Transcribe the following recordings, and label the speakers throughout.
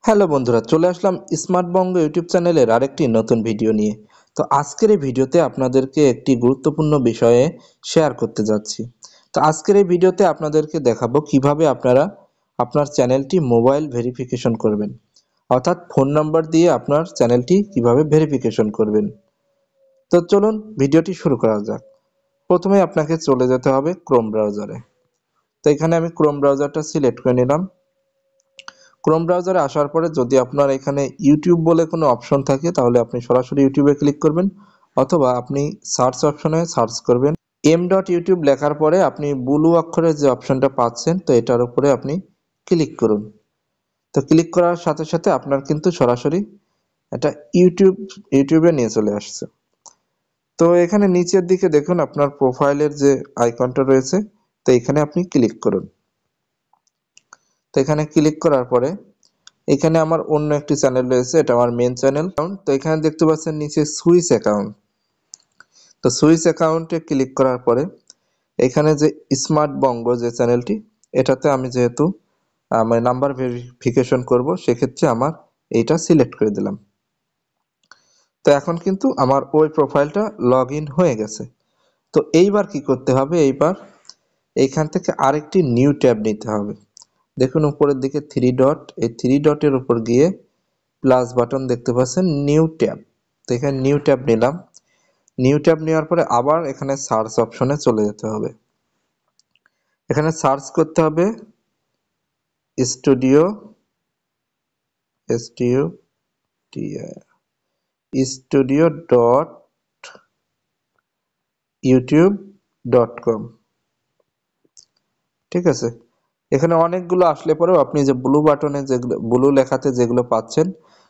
Speaker 1: Hello বন্ধুরা, চলে আসলাম smart বঙ্গ YouTube চ্যানেলের আরেকটি নতুন ভিডিও নিয়ে। তো আজকের এই ভিডিওতে আপনাদেরকে একটি গুরুত্বপূর্ণ বিষয়ে শেয়ার করতে যাচ্ছি। তো আজকের এই ভিডিওতে আপনাদেরকে দেখাবো কিভাবে আপনারা আপনার চ্যানেলটি মোবাইল ভেরিফিকেশন করবেন, অর্থাৎ ফোন নাম্বার দিয়ে আপনার চ্যানেলটি কিভাবে ভেরিফিকেশন করবেন। তো চলুন ভিডিওটি শুরু করা যাক। প্রথমে আপনাকে চলে যেতে হবে ক্রোম ব্রাউজারে। তো এখানে আমি ক্রোম ব্রাউজারটা সিলেক্ট করে নিলাম। ক্রোম ব্রাউজারে আসার পরে যদি আপনার এখানে ইউটিউব বলে কোনো অপশন থাকে তাহলে আপনি সরাসরি ইউটিউবে ক্লিক করবেন, অথবা আপনি সার্চ অপশনে সার্চ করবেন m.youtube লেখার পরে আপনি ব্লু অক্ষরে যে অপশনটা পাচ্ছেন তো এটার উপরে আপনি ক্লিক করুন। তো ক্লিক করার সাথে সাথে আপনার কিন্তু সরাসরি এটা ইউটিউবে নিয়ে চলে আসছে। তো এখানে নিচের দিকে দেখুন আপনার প্রোফাইলের যে আইকনটা রয়েছে, তো এখানে আপনি ক্লিক করুন। তো এখানে ক্লিক করার পরে এখানে আমার অন্য একটি চ্যানেল রয়েছে, এটা আমার মেন চ্যানেল। তো এখানে দেখতে পাচ্ছেন নিচে সুইচ অ্যাকাউন্ট। তো সুইচ অ্যাকাউন্টে ক্লিক করার পরে এখানে যে স্মার্ট বঙ্গ যে চ্যানেলটি, এটাতে আমি যেহেতু আমার নাম্বার ভেরিফিকেশন করব, সেক্ষেত্রে আমার এইটা সিলেক্ট করে দিলাম। তো এখন কিন্তু আমার ওই প্রোফাইলটা লগ ইন হয়ে গেছে। তো এইবার কি করতে হবে, এইবার এইখান থেকে আরেকটি নিউ ট্যাব নিতে হবে। দেখুন উপরের দিকে থ্রি ডট, এই থ্রি ডটের উপর গিয়ে প্লাস বাটন দেখতে পাচ্ছেন, নিউ ট্যাব। তো এখানে নিউ ট্যাব নিলাম। নিউ ট্যাব নেওয়ার পরে আবার এখানে সার্চ অপশনে চলে যেতে হবে। এখানে সার্চ করতে হবে studio studio dot YouTube dot com. ঠিক আছে, এখানে অনেকগুলো আসলে পরেও আপনি যে ব্লু বাটনে যেগুলো ব্লু লেখাতে যেগুলো পাচ্ছেন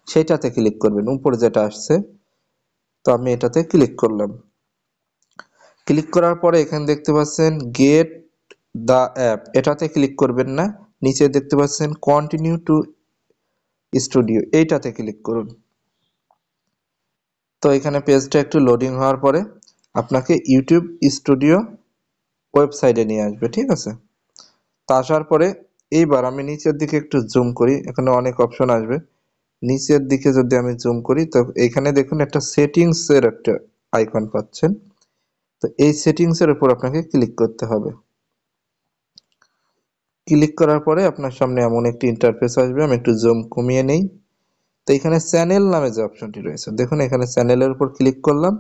Speaker 1: সেইটাতে ক্লিক করবেন, উপরে যেটা আসছে। তো আমি এটাতে ক্লিক করলাম। ক্লিক করার পরে এখানে দেখতে পাচ্ছেন গেট দ্য অ্যাপ, এটাতে ক্লিক করবেন না। নিচে দেখতে পাচ্ছেন কন্টিনিউ টু স্টুডিও, এইটাতে ক্লিক করুন। তো এখানে পেজটা একটু লোডিং হওয়ার পরে আপনাকে ইউটিউব স্টুডিও ওয়েবসাইটে নিয়ে আসবে। ঠিক আছে, তা আসার পরে এইবার আমি নিচের দিকে একটু জুম করি, এখানে অনেক অপশন আসবে। নিচের দিকে যদি আমি জুম করি তো এখানে দেখুন একটা সেটিংসের একটা আইকন পাচ্ছেন। তো এই সেটিংসের উপর আপনাকে ক্লিক করতে হবে। ক্লিক করার পরে আপনার সামনে এমন একটি ইন্টারফেস আসবে, আমি একটু জুম কমিয়ে নেই। তো এখানে চ্যানেল নামে যে অপশনটি রয়েছে দেখুন, এখানে চ্যানেলের উপর ক্লিক করলাম।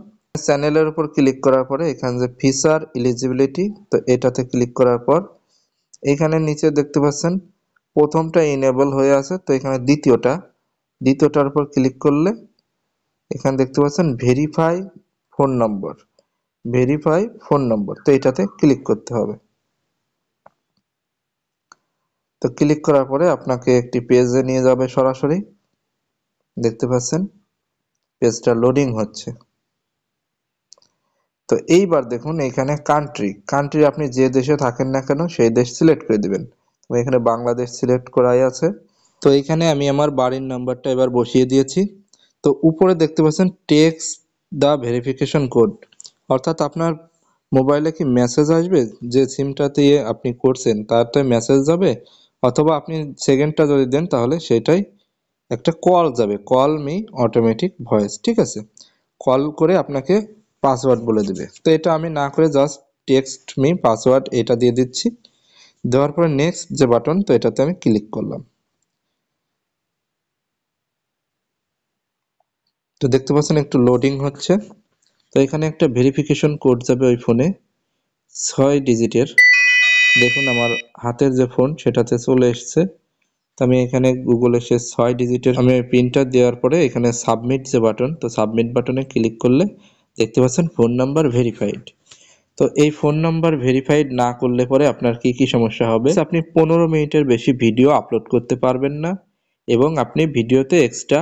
Speaker 1: চ্যানেলের উপর ক্লিক করার পরে এখানে যে ফিচার এলিজিবিলিটি, তো এটাতে ক্লিক করার পর এখানে নিচে দেখতে পাচ্ছেন প্রথমটা ইনেবল হয়ে আছে, তো এখানে দ্বিতীয়টার উপর ক্লিক করলে এখানে দেখতে পাচ্ছেন ভেরিফাই ফোন নম্বর, তো এটাতে ক্লিক করতে হবে। তো ক্লিক করার পরে আপনাকে একটি পেজে নিয়ে যাবে সরাসরি। দেখতে পাচ্ছেন পেজটা লোডিং হচ্ছে। তো এইবার দেখুন এখানে কান্ট্রি আপনি যে দেশে থাকেন না কেন সেই দেশ সিলেক্ট করে দিবেন। এখানে বাংলাদেশ সিলেক্ট করাই আছে। তো এখানে আমি আমার বাড়ির নাম্বারটা এবার বসিয়ে দিয়েছি। তো উপরে দেখতে পাচ্ছেন টেক্সট দা ভেরিফিকেশন কোড, অর্থাৎ আপনার মোবাইলে কি মেসেজ আসবে, যে সিমটা দিয়ে আপনি করছেন তাতে মেসেজ যাবে, অথবা আপনি সেকেন্ডটা যদি দেন তাহলে সেটাই একটা কল যাবে, কল মি অটোমেটিক ভয়েস। ঠিক আছে, কল করে আপনাকে পাসওয়ার্ড বলে দিবে। তো এটা আমি না করে জাস্ট টেক্সট মি পাসওয়ার্ড এটা দিয়ে দিচ্ছি। দেওয়ার পরে নেক্সট যে বাটন, তো এটাতে আমি ক্লিক করলাম। তো দেখতে পাচ্ছেন একটু লোডিং হচ্ছে। তো এখানে একটা ভেরিফিকেশন কোড যাবে ওই ফোনে 6 ডিজিটের। দেখুন আমার হাতের যে ফোন সেটাতে চলে এসছে। তো আমি এখানে গুগলে সে 6 ডিজিটের আমি পিনটা দেওয়ার পরে এখানে সাবমিট যে বাটন, তো সাবমিট বাটনে ক্লিক করলে দেখতে পাচ্ছেন ফোন নাম্বার ভেরিফাইড। তো এই ফোন নাম্বার ভেরিফাইড না করলে পরে আপনার কি কি সমস্যা হবে, আপনি 15 মিনিটের বেশি ভিডিও আপলোড করতে পারবেন না, এবং আপনি ভিডিওতে এক্সট্রা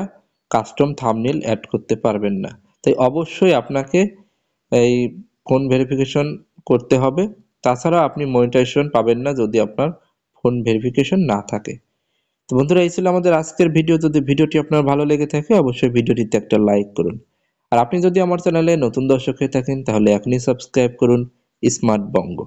Speaker 1: কাস্টম থাম্বনেল অ্যাড করতে পারবেন না। তাই অবশ্যই আপনাকে এই ফোন ভেরিফিকেশন করতে হবে। তাছাড়া আপনি মনিটাইজেশন পাবেন না যদি আপনার ফোন ভেরিফিকেশন না থাকে। তো বন্ধুরা, এই ছিল আমাদের আজকের ভিডিও। যদি ভিডিওটি আপনার ভালো লেগে থাকে অবশ্যই ভিডিওটিতে একটা লাইক করুন। আর আপনি যদি আমার চ্যানেলে নতুন দর্শক হয়ে থাকেন তাহলে এখনই সাবস্ক্রাইব করুন স্মার্ট বঙ্গ।